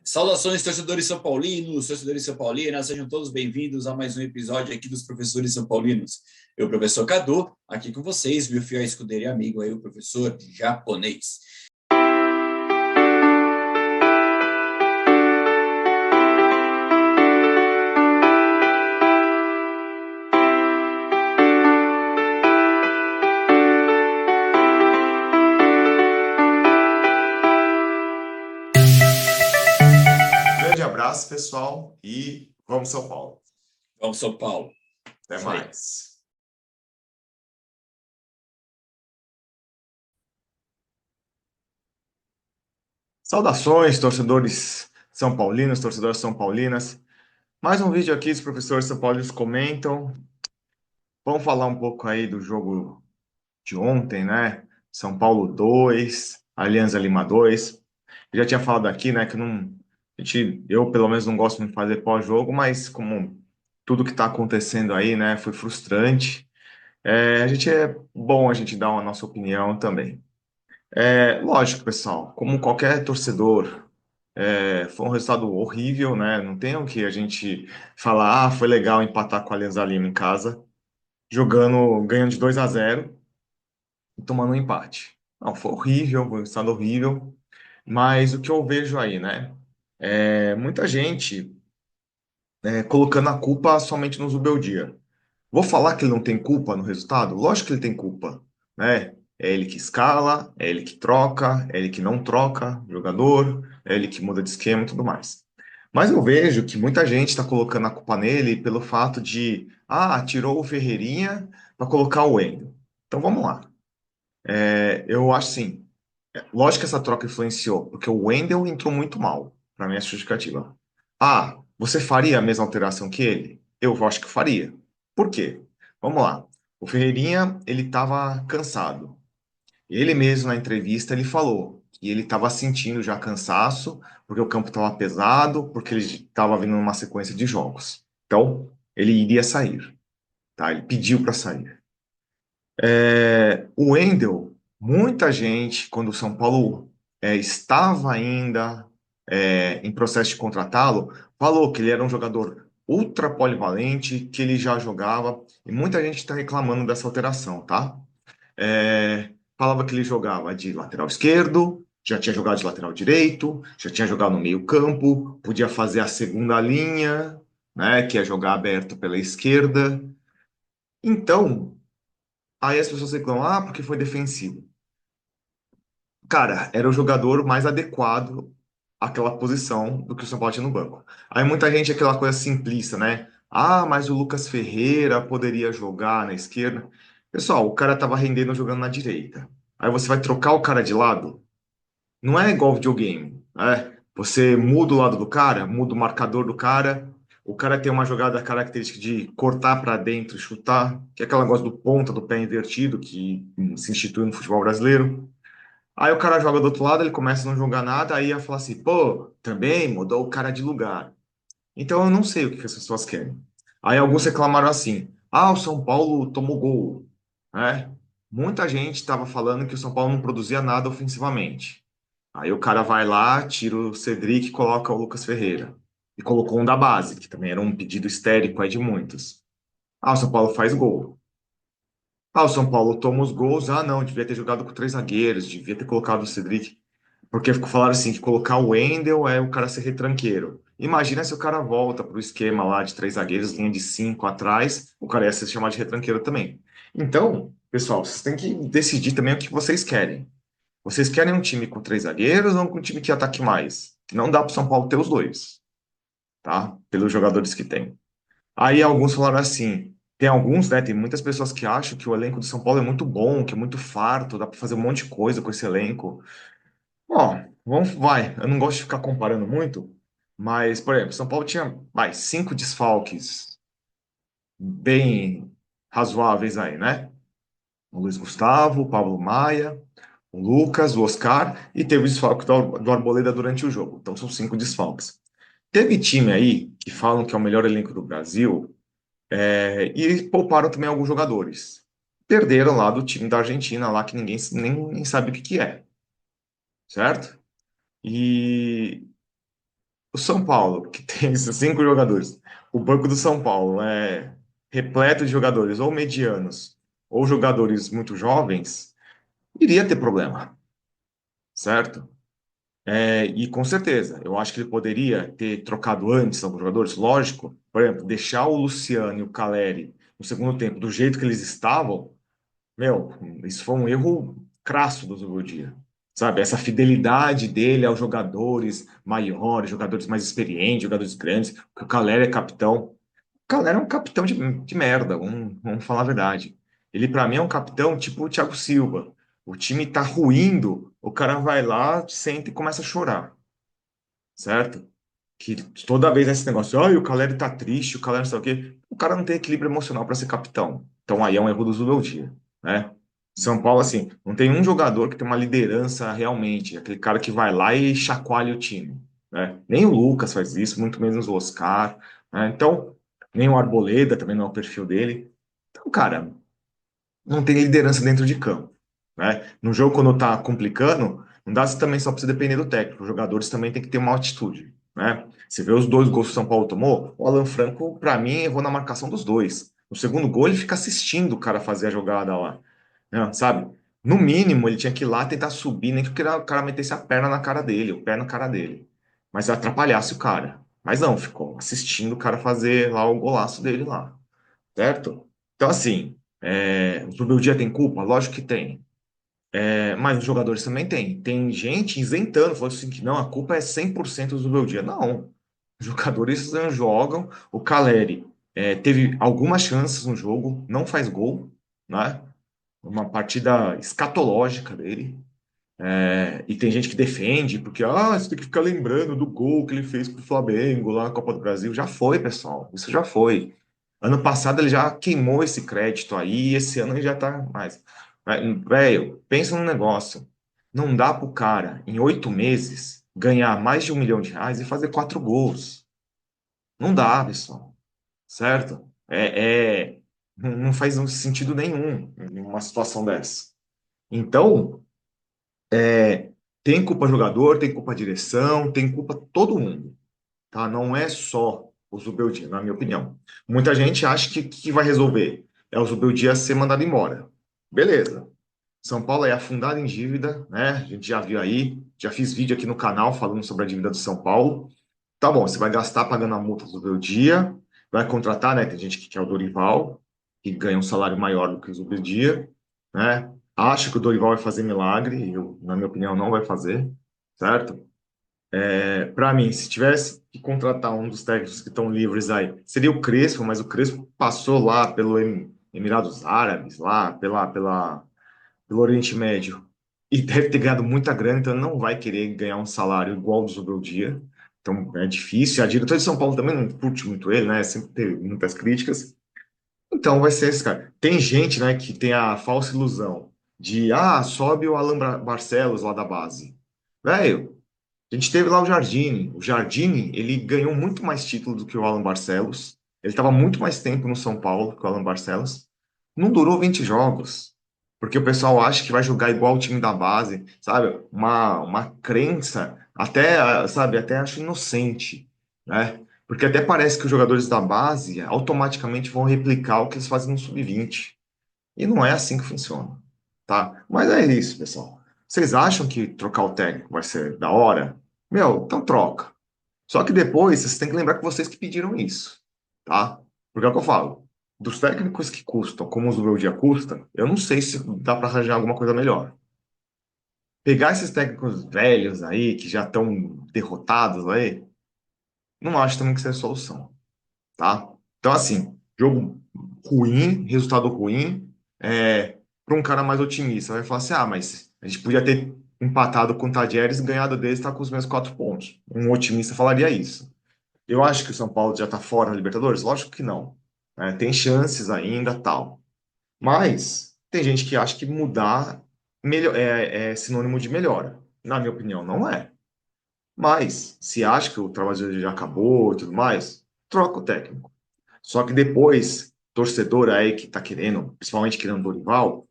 Saudações, torcedores são paulinos, torcedores são paulinas, sejam todos bem-vindos a mais um episódio aqui dos Professores São Paulinos. Eu, professor Cadu, aqui com vocês, meu fiel escudeiro e amigo aí, o professor japonês. Grande abraço, pessoal, e vamos São Paulo. Vamos, São Paulo. Até Isso aí. mais. Saudações, torcedores são paulinos, torcedoras são paulinas. Mais um vídeo aqui, os professores são paulinos comentam. Vamos falar um pouco aí do jogo de ontem, né? São Paulo 2, Alianza Lima 2. Eu já tinha falado aqui, né, que não, eu pelo menos não gosto muito de fazer pós-jogo, mas como tudo que está acontecendo aí, né, foi frustrante. A gente é bom a gente dar a nossa opinião também. Lógico, pessoal, como qualquer torcedor, foi um resultado horrível, né? Não tem o que a gente falar, foi legal empatar com a Alianza Lima em casa, ganhando de 2-0 e tomando um empate. Não, foi horrível, foi um resultado horrível, mas o que eu vejo aí, né? Muita gente colocando a culpa somente no Zubeldia. Vou falar que ele não tem culpa no resultado? Lógico que ele tem culpa, né? É ele que escala, é ele que troca, é ele que não troca jogador, é ele que muda de esquema e tudo mais. Mas eu vejo que muita gente está colocando a culpa nele pelo fato de, tirou o Ferreirinha para colocar o Wendel. Então vamos lá. Eu acho assim, lógico que essa troca influenciou, porque o Wendel entrou muito mal, para minha justificativa. Você faria a mesma alteração que ele? Eu acho que faria. Por quê? Vamos lá. O Ferreirinha, ele estava cansado. Ele mesmo, na entrevista, ele falou que ele estava sentindo já cansaço, porque o campo estava pesado, porque ele estava vindo numa sequência de jogos. Então, ele iria sair, tá? Ele pediu para sair. O Wendel, muita gente, quando o São Paulo estava ainda em processo de contratá-lo, falou que ele era um jogador ultra polivalente, que ele já jogava, e muita gente está reclamando dessa alteração, tá? Falava que ele jogava de lateral esquerdo, já tinha jogado de lateral direito, já tinha jogado no meio-campo, podia fazer a segunda linha, né, que é jogar aberto pela esquerda. Então, aí as pessoas reclamam, porque foi defensivo. Cara, era o jogador mais adequado àquela posição do que o São Paulo tinha no banco. Aí muita gente, aquela coisa simplista, né? Mas o Lucas Ferreira poderia jogar na esquerda. Pessoal, o cara tava rendendo jogando na direita. Aí você vai trocar o cara de lado? Não é igual videogame, né? Você muda o lado do cara, muda o marcador do cara. O cara tem uma jogada característica de cortar para dentro e chutar, que é aquela negócio do ponta do pé invertido que se institui no futebol brasileiro. Aí o cara joga do outro lado, ele começa a não jogar nada, aí ia falar assim, pô, também mudou o cara de lugar. Então eu não sei o que as pessoas querem. Aí alguns reclamaram assim, o São Paulo tomou gol, né? Muita gente estava falando que o São Paulo não produzia nada ofensivamente. Aí o cara vai lá, tira o Cedric e coloca o Lucas Ferreira. E colocou um da base, que também era um pedido histérico aí de muitos. O São Paulo faz gol. O São Paulo toma os gols. Não, devia ter jogado com três zagueiros, devia ter colocado o Cedric. Porque falaram assim, que colocar o Wendel é o cara ser retranqueiro. Imagina se o cara volta pro esquema lá de três zagueiros, linha de cinco atrás, o cara ia ser chamado de retranqueiro também. Então, pessoal, vocês têm que decidir também o que vocês querem. Vocês querem um time com três zagueiros ou um time que ataque mais? Não dá pro São Paulo ter os dois, tá? Pelos jogadores que tem. Aí alguns falaram assim, tem alguns, né? Tem muitas pessoas que acham que o elenco do São Paulo é muito bom, que é muito farto, dá pra fazer um monte de coisa com esse elenco. Vai. Eu não gosto de ficar comparando muito, mas, por exemplo, São Paulo tinha, cinco desfalques bem razoáveis aí, né? O Luiz Gustavo, o Pablo Maia, o Lucas, o Oscar, e teve o desfalque do Arboleda durante o jogo. Então são cinco desfalques. Teve time aí que falam que é o melhor elenco do Brasil, e pouparam também alguns jogadores. Perderam lá do time da Argentina, lá que ninguém nem sabe o que é, certo? E o São Paulo, que tem esses 5 jogadores, o banco do São Paulo é repleto de jogadores ou medianos ou jogadores muito jovens, iria ter problema, certo? E com certeza, eu acho que ele poderia ter trocado antes alguns jogadores, lógico, por exemplo, deixar o Luciano e o Caleri no segundo tempo do jeito que eles estavam. Meu, isso foi um erro crasso do Zubeldia. Sabe, essa fidelidade dele aos jogadores maiores, jogadores mais experientes, jogadores grandes, porque o Calera é capitão. O Calera é um capitão de merda, vamos falar a verdade. Ele, pra mim, é um capitão tipo o Thiago Silva. O time tá ruindo, o cara vai lá, senta e começa a chorar, certo? Que toda vez esse negócio, ai, o Caleri tá triste, o Caleri não sei o quê. O cara não tem equilíbrio emocional para ser capitão. Então aí é um erro do Zubeldia, né? São Paulo, assim, não tem um jogador que tem uma liderança realmente, aquele cara que vai lá e chacoalha o time, né? Nem o Lucas faz isso, muito menos o Oscar, né? Então, nem o Arboleda também não é o perfil dele. Então, cara, não tem liderança dentro de campo, né? No jogo, quando tá complicando, não dá também só para você depender do técnico. Os jogadores também têm que ter uma atitude, né? Você vê os 2 gols que o São Paulo tomou, o Alan Franco, para mim, errou na marcação dos dois. No segundo gol, ele fica assistindo o cara fazer a jogada lá, né? Sabe? No mínimo, ele tinha que ir lá tentar subir, nem que o cara metesse a perna na cara dele, o pé na cara dele. Mas atrapalhasse o cara. Mas não, ficou assistindo o cara fazer lá o golaço dele lá, certo? Então, assim, o Zubeldia tem culpa? Lógico que tem. Mas os jogadores também têm. Tem gente isentando, falando assim que não, a culpa é 100% do Zubeldia. Não. Os jogadores não jogam. O Caleri teve algumas chances no jogo, não faz gol, né? Uma partida escatológica dele. E tem gente que defende, porque você tem que ficar lembrando do gol que ele fez pro Flamengo lá na Copa do Brasil. Já foi, pessoal. Isso já foi. Ano passado ele já queimou esse crédito aí, e esse ano ele já tá mais. Velho, pensa num negócio. Não dá pro cara, em 8 meses, ganhar mais de R$ 1 milhão e fazer 4 gols. Não dá, pessoal. Certo? Não faz sentido nenhum em uma situação dessa. Então. Tem culpa jogador, tem culpa direção, tem culpa todo mundo, tá? Não é só o Zubeldia, na minha opinião. Muita gente acha que vai resolver. É o Zubeldia ser mandado embora. Beleza. São Paulo é afundado em dívida, né? A gente já viu aí, já fiz vídeo aqui no canal falando sobre a dívida do São Paulo. Tá bom, você vai gastar pagando a multa do Zubeldia, vai contratar, né? Tem gente que quer o Dorival, que ganha um salário maior do que o Zubeldia, né? Acho que o Dorival vai fazer milagre, eu, na minha opinião, não vai fazer, certo? Para mim, se tivesse que contratar um dos técnicos que estão livres aí, seria o Crespo, mas o Crespo passou lá pelo Emirados Árabes, lá pelo Oriente Médio, e deve ter ganhado muita grana, então ele não vai querer ganhar um salário igual ao do Zubeldia. Então é difícil. A diretora de São Paulo também não curte muito ele, né? Sempre teve muitas críticas. Então vai ser esse cara. Tem gente, né, que tem a falsa ilusão de, sobe o Alan Barcelos lá da base. Velho, a gente teve lá o Jardine. O Jardine, ele ganhou muito mais títulos do que o Alan Barcelos. Ele estava muito mais tempo no São Paulo que o Alan Barcelos. Não durou 20 jogos. Porque o pessoal acha que vai jogar igual o time da base, sabe? Uma crença, até, sabe, até acho inocente, né? Porque até parece que os jogadores da base automaticamente vão replicar o que eles fazem no sub-20. E não é assim que funciona, tá? Mas é isso, pessoal. Vocês acham que trocar o técnico vai ser da hora? Meu, então troca. Só que depois vocês têm que lembrar que vocês que pediram isso, tá? Porque é o que eu falo. Dos técnicos que custam, como o Zubeldia custa, eu não sei se dá para arranjar alguma coisa melhor. Pegar esses técnicos velhos aí, que já estão derrotados aí, não acho também que seja solução, tá? Então, assim, jogo ruim, resultado ruim, para um cara mais otimista, vai falar assim, mas a gente podia ter empatado com o Tadieres e ganhado deles, tá com os meus 4 pontos. Um otimista falaria isso. Eu acho que o São Paulo já está fora da Libertadores? Lógico que não. Tem chances ainda, tal. Mas tem gente que acha que mudar é sinônimo de melhora. Na minha opinião, não é. Mas, se acha que o trabalho dele já acabou e tudo mais, troca o técnico. Só que depois, torcedor aí que tá querendo, principalmente querendo Dorival,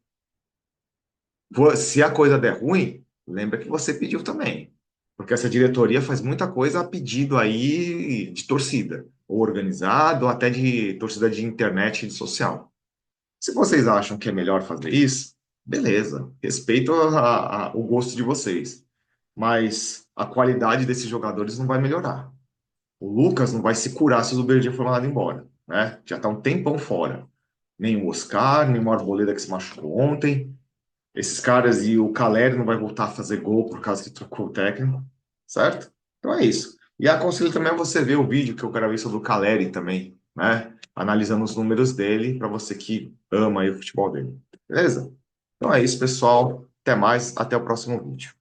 se a coisa der ruim, lembra que você pediu também. Porque essa diretoria faz muita coisa a pedido aí de torcida, ou organizado, ou até de torcida de internet e de social. Se vocês acham que é melhor fazer isso, beleza, respeito o gosto de vocês, mas a qualidade desses jogadores não vai melhorar. O Lucas não vai se curar se o Zubeldia for mandado embora, né? Já está um tempão fora. Nem o Oscar, nem o Arboleda que se machucou ontem. Esses caras e o Caleri não vai voltar a fazer gol por causa que trocou o técnico, certo? Então é isso. E aconselho também a você ver o vídeo que eu gravei sobre o Caleri também, né? Analisando os números dele, para você que ama aí o futebol dele. Beleza? Então é isso, pessoal. Até mais, até o próximo vídeo.